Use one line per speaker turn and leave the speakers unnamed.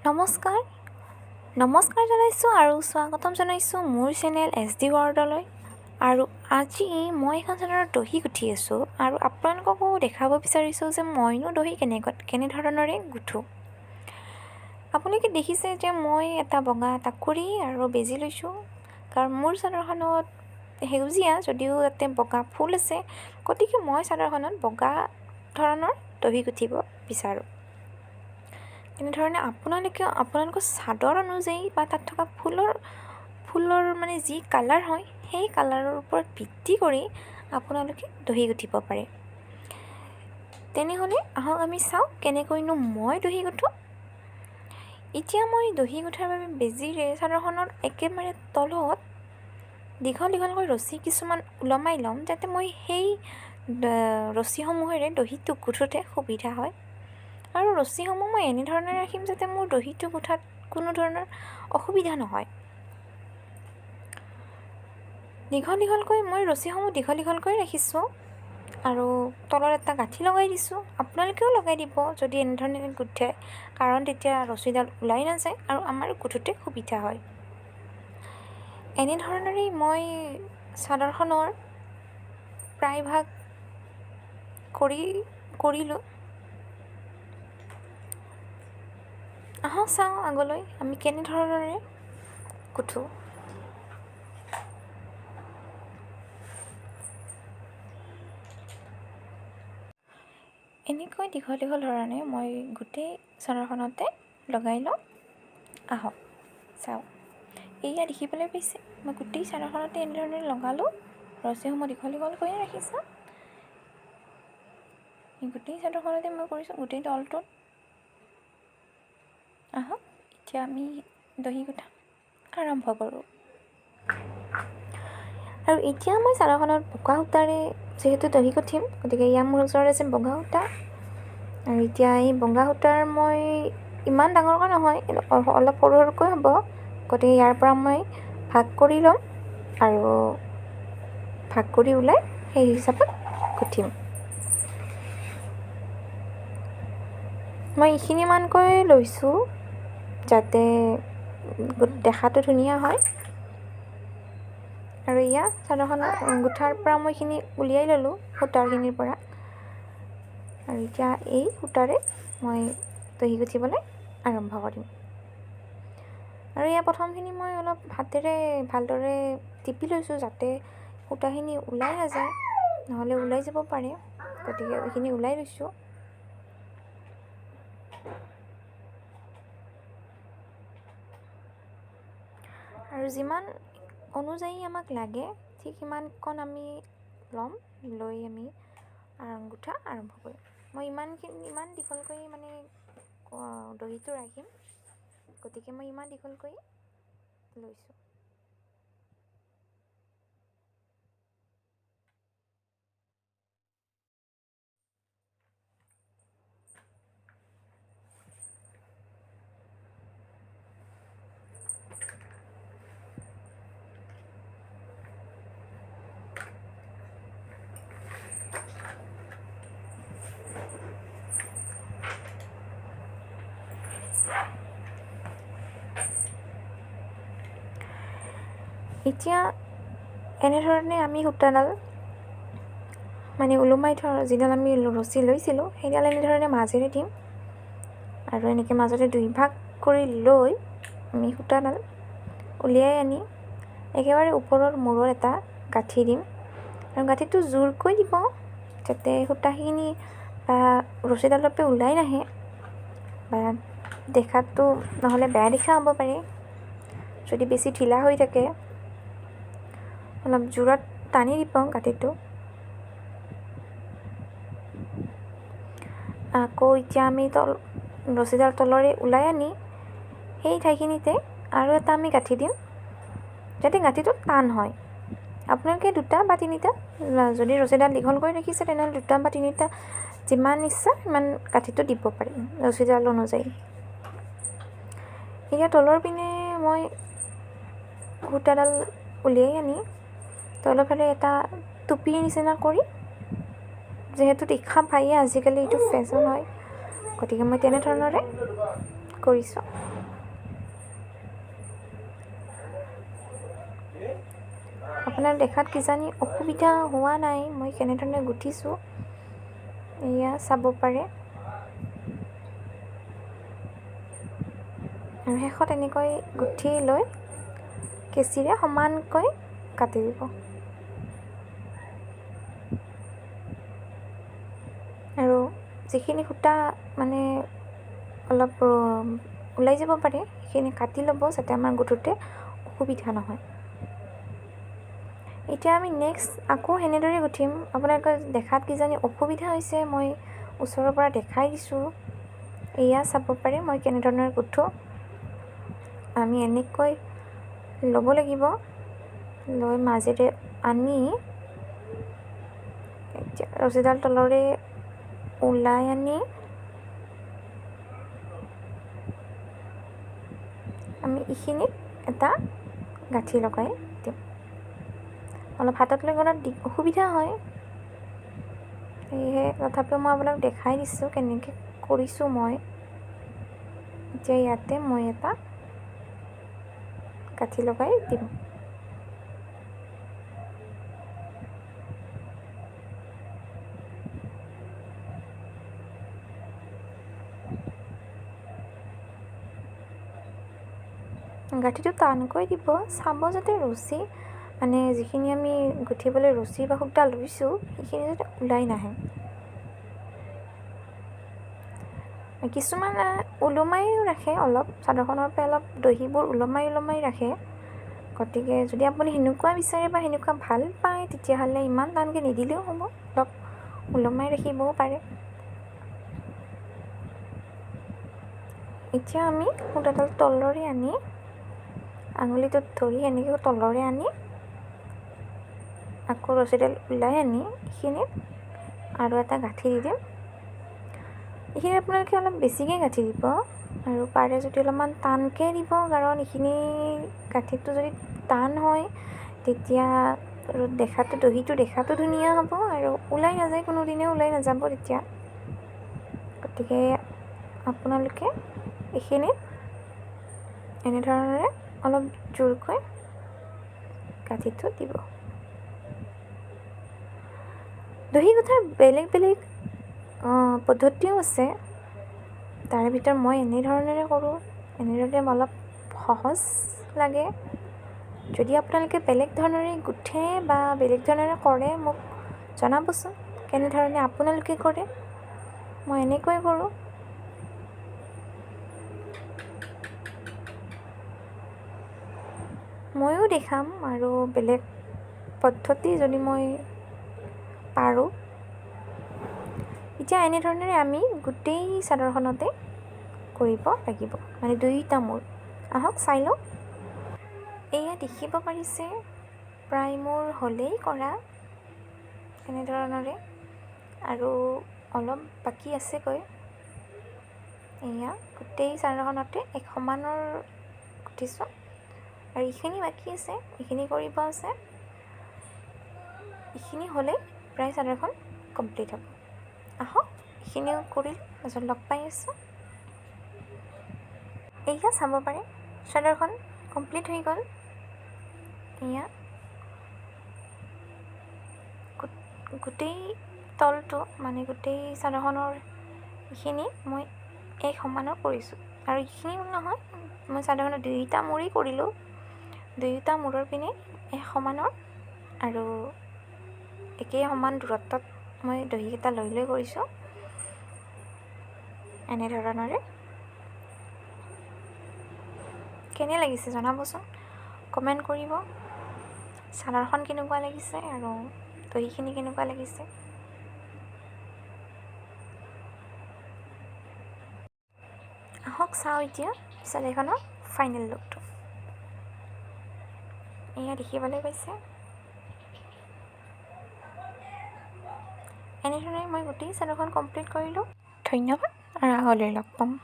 নমস্কাৰ জনাইছোঁ আৰু স্বাগতম জনাইছোঁ মোৰ চেনেল SD ৱৰ্ল্ডলৈ। আৰু আজি মই এখন চেনেলত দহি গুঠি আছোঁ আৰু আপোনালোককো দেখাব বিচাৰিছোঁ যে মইনো দহি কেনেধৰণৰে গুঠোঁ। আপোনালোকে দেখিছে যে মই এটা বগা টাকুৰি আৰু বেজি লৈছোঁ, কাৰণ মোৰ চাদৰখনত সেউজীয়া যদিও তাতে বগা ফুল আছে, গতিকে মই চাদৰখনত বগা ধৰণৰ দহি গুঠিব বিচাৰোঁ। তেনেধৰণে আপোনালোকৰ চাদৰ অনুযায়ী বা তাত থকা ফুলৰ মানে যি কালাৰ হয় সেই কালাৰৰ ওপৰত ভিত্তি কৰি আপোনালোকে দহি গুঠিব পাৰে। তেনেহ'লে আহক আমি চাওঁ কেনেকৈনো মই দহি গুঠোঁ। এতিয়া মই দহি গুঠাৰ বাবে বেজিৰে চাদৰখনৰ একেবাৰে তলত দীঘলকৈ ৰছী কিছুমান ওলমাই ল'ম, যাতে মই সেই ৰছীসমূহেৰে দহিটো গুঠোঁতে সুবিধা হয়। আৰু ৰছীসমূহ মই এনেধৰণে ৰাখিম যাতে মোৰ দহিটো গুঠাত কোনো ধৰণৰ অসুবিধা নহয়। দীঘলকৈ মই ৰছীসমূহ দীঘলকৈ ৰাখিছোঁ আৰু তলত এটা গাঁঠি লগাই দিছোঁ। আপোনালোকেও লগাই দিব যদি এনেধৰণে গুঠে, কাৰণ তেতিয়া ৰছীডাল ওলাই নাযায় আৰু আমাৰ গুঠোঁতে সুবিধা হয়। এনেধৰণেৰেই মই চাদৰখনৰ প্ৰায়ভাগ কৰিলোঁ। আহক চাওঁ আগলৈ আমি কেনেধৰণেৰে গুঠোঁ। এনেকৈ দীঘল ধৰণে মই গোটেই চাদৰখনতে লগাই লওঁ। আহক চাওঁ, এয়া দেখিবলৈ পাইছে মই গোটেই চাদৰখনতে এনেধৰণে লগালোঁ। ৰছীসমূহ দীঘলকৈ ৰাখিছোঁ। গোটেই চাদৰখনতে মই কৰিছোঁ, গোটেই তলটোত। আহক এতিয়া আমি দহি গুঠা আৰম্ভ কৰোঁ। আৰু এতিয়া মই চাদৰখনত বগা সূতাৰে যিহেতু দহি গুঠিম, গতিকে ইয়াৰ মোৰ ওচৰত আছে বগা সূতা। আৰু এতিয়া এই বগা সূতাৰ মই ইমান ডাঙৰকৈ নহয়, অলপ সৰুকৈ হ'ব, গতিকে ইয়াৰ পৰা মই ভাগ কৰি ল'ম আৰু ভাগ কৰি ওলাই সেই হিচাপত গুঠিম। মই এইখিনিমানকৈ লৈছোঁ যাতে দেখাটো ধুনীয়া হয়। আৰু এয়া চাদৰখন গুঠাৰ পৰা মই এইখিনি উলিয়াই ল'লোঁ সূতাৰখিনিৰ পৰা। আৰু এতিয়া এই সূতাৰে মই দহি গুঠিবলৈ আৰম্ভ কৰিম। আৰু এয়া প্ৰথমখিনি মই অলপ হাতেৰে ভালদৰে টিপি লৈছোঁ যাতে সূতাখিনি ওলাই নাযায়, নহ'লে ওলাই যাব পাৰে, গতিকে এইখিনি ওলাই লৈছোঁ। আৰু যিমান অনুযায়ী আমাক লাগে ঠিক সিমানকণ আমি ল'ম, লৈ আমি গুঠা আৰম্ভ কৰিম। মই ইমান দীঘলকৈ মানে দহিটো ৰাখিম, গতিকে মই ইমান দীঘলকৈ লৈছোঁ। এতিয়া এনেধৰণে আমি সূতাডাল মানে ওলোমাই যিডাল আমি ৰছী লৈছিলোঁ সেইডাল এনেধৰণে মাজেৰে দিম আৰু এনেকৈ মাজতে দুই ভাগ কৰি লৈ আমি সূতাডাল উলিয়াই আনি একেবাৰে ওপৰৰ মূৰৰ এটা গাঁঠি দিম। আৰু গাঁঠিটো জোৰকৈ দিব যাতে সূতাখিনি বা ৰছীডালৰ পৰা ওলাই নাহে, বা দেখাটো নহ'লে বেয়া দেখা হ'ব পাৰে। যদি বেছি ঢিলা হৈ থাকে অলপ জোৰত টানি দিব গাঁঠিটো। আকৌ এতিয়া আমি ৰছীডাল তলৰে ওলাই আনি সেই ঠাইখিনিতে আৰু এটা আমি গাঁঠি দিম যাতে গাঁঠিটো টান হয়। আপোনালোকে 2টা বা 3টা, যদি ৰছীডাল দীঘলকৈ ৰাখিছে তেনেহ'লে 2টা বা 3টা যিমান ইচ্ছা সিমান গাঁঠিটো দিব পাৰে ৰছীডাল অনুযায়ী। এতিয়া তলৰ পিনে মই সূতাডাল উলিয়াই আনি তলৰ ফালে এটা টুপিৰ নিচিনা কৰি, যিহেতু দেখা পায়েই আজিকালি এইটো ফেশ্বন হয়, গতিকে মই তেনেধৰণৰে কৰিছোঁ। আপোনাৰ দেখাত কিজানি অসুবিধা হোৱা নাই মই কেনেধৰণে গুঠিছোঁ, এয়া চাব পাৰে। আৰু শেষত এনেকৈ গুঠি লৈ কেঁচিৰে সমানকৈ কাটি দিব। আৰু যিখিনি সূতা মানে অলপ ওলাই যাব পাৰে সেইখিনি কাটি ল'ব যাতে আমাৰ গুঠোঁতে অসুবিধা নহয়। এতিয়া আমি নেক্সট আকৌ সেনেদৰে গুঠিম। আপোনালোকৰ দেখাত কিজানি অসুবিধা হৈছে, মই ওচৰৰ পৰা দেখাই দিছোঁ। এয়া চাব পাৰে মই কেনেধৰণৰ গুঠোঁ। আমি এনেকৈ ল'ব লাগিব, লৈ মাজেৰে আনি এতিয়া ৰছীডাল তলৰে ওলাই আনি আমি এইখিনিত এটা গাঁঠি লগাই দিম। অলপ হাতত লৈ গ'লে অসুবিধা হয়, সেয়েহে তথাপিও মই আপোনাক দেখাই দিছোঁ কেনেকৈ কৰিছোঁ মই। এতিয়া ইয়াতে মই এটা গাঁঠি লগাই দিম। গাঁঠিটো টানকৈ দিব, চাব যাতে ৰছী মানে যিখিনি আমি গুঠিবলৈ ৰছী বা সূতা লৈছোঁ সেইখিনি যাতে ওলাই নাহে। কিছুমান ওলোমাইও ৰাখে, অলপ চাদৰখনৰ পৰা অলপ দহিবোৰ ওলোমাই ৰাখে। গতিকে যদি আপুনি সেনেকুৱা বিচাৰে বা সেনেকুৱা ভাল পায় তেতিয়াহ'লে ইমান টানকৈ নিদিলেও হ'ব, অলপ ওলোমাই ৰাখিবও পাৰে। এতিয়া আমি সূতাডাল তলৰে আনি আঙুলিটোত ধৰি এনেকৈ তলৰে আনি আকৌ ৰছীডাল ওলাই আনি এইখিনিত আৰু এটা গাঁঠি দি দিম। এইখিনি আপোনালোকে অলপ বেছিকৈ গাঁঠি দিব আৰু পাৰে যদি অলপমান টানকৈ দিব, কাৰণ এইখিনি গাঁঠিটো যদি টান হয় তেতিয়া দহিটো দেখাতো ধুনীয়া হ'ব আৰু ওলাই নাযায়, কোনোদিনে ওলাই নাযাব তেতিয়া। গতিকে আপোনালোকে এইখিনিত এনেধৰণেৰে অলপ জোৰকৈ গাঁঠিটো দিব। দহি গুঠাৰ বেলেগ বেলেগ পদ্ধতিও আছে, তাৰে ভিতৰত মই এনেধৰণেৰে কৰোঁ। এনেদৰে অলপ সহজ লাগে। যদি আপোনালোকে বেলেগ ধৰণেৰে গুঠে বা বেলেগ ধৰণেৰে কৰে মোক জনাবচোন কেনেধৰণে আপোনালোকে কৰে। মই এনেকৈ কৰোঁ। ময়ো দেখাম আৰু বেলেগ পদ্ধতি যদি মই পাৰোঁ। এতিয়া এনেধৰণেৰে আমি গোটেই চাদৰখনতে কৰিব লাগিব, মানে দুয়োটা মূৰ। আহক চাই লওঁ। এয়া দেখিব পাৰিছে প্ৰায় মোৰ হ'লেই কৰা এনেধৰণৰে, আৰু অলপ বাকী আছেগৈ। এয়া গোটেই চাদৰখনতে এক সমানৰ গুঠিছোঁ আৰু এইখিনি বাকী আছে, এইখিনি কৰিব আছে। এইখিনি হ'লে প্ৰায় চাদৰখন কমপ্লিট হ'ব। আহক এইখিনিও কৰিলোঁ, তাৰপিছত লগ পাই আছোঁ। এয়া চাব পাৰে চাদৰখন কমপ্লিট হৈ গ'ল। এয়া গোটেই তলটো মানে গোটেই চাদৰখনৰ এইখিনি মই এক সমানৰ কৰিছোঁ, আৰু এইখিনি নহয় মই চাদৰখনৰ দুয়োটা মূৰেই কৰিলোঁ। দুয়োটা মূৰৰ পিনে এক সমানৰ আৰু একেই সমান দূৰত্বত মই দহিকেইটা লৈ কৰিছোঁ এনেধৰণৰে। কেনে লাগিছে জনাবচোন, কমেণ্ট কৰিব। চাদৰখন কেনেকুৱা লাগিছে আৰু দহিখিনি কেনেকুৱা লাগিছে। আহক চাওঁ এতিয়া চাদৰখনৰ ফাইনেল লুকটো। এয়া দেখিবলৈ পাইছে। এনেধৰণে মই গোটেই চাদৰখন কমপ্লিট কৰিলোঁ। ধন্যবাদ আৰু আগলৈ লগ পাম।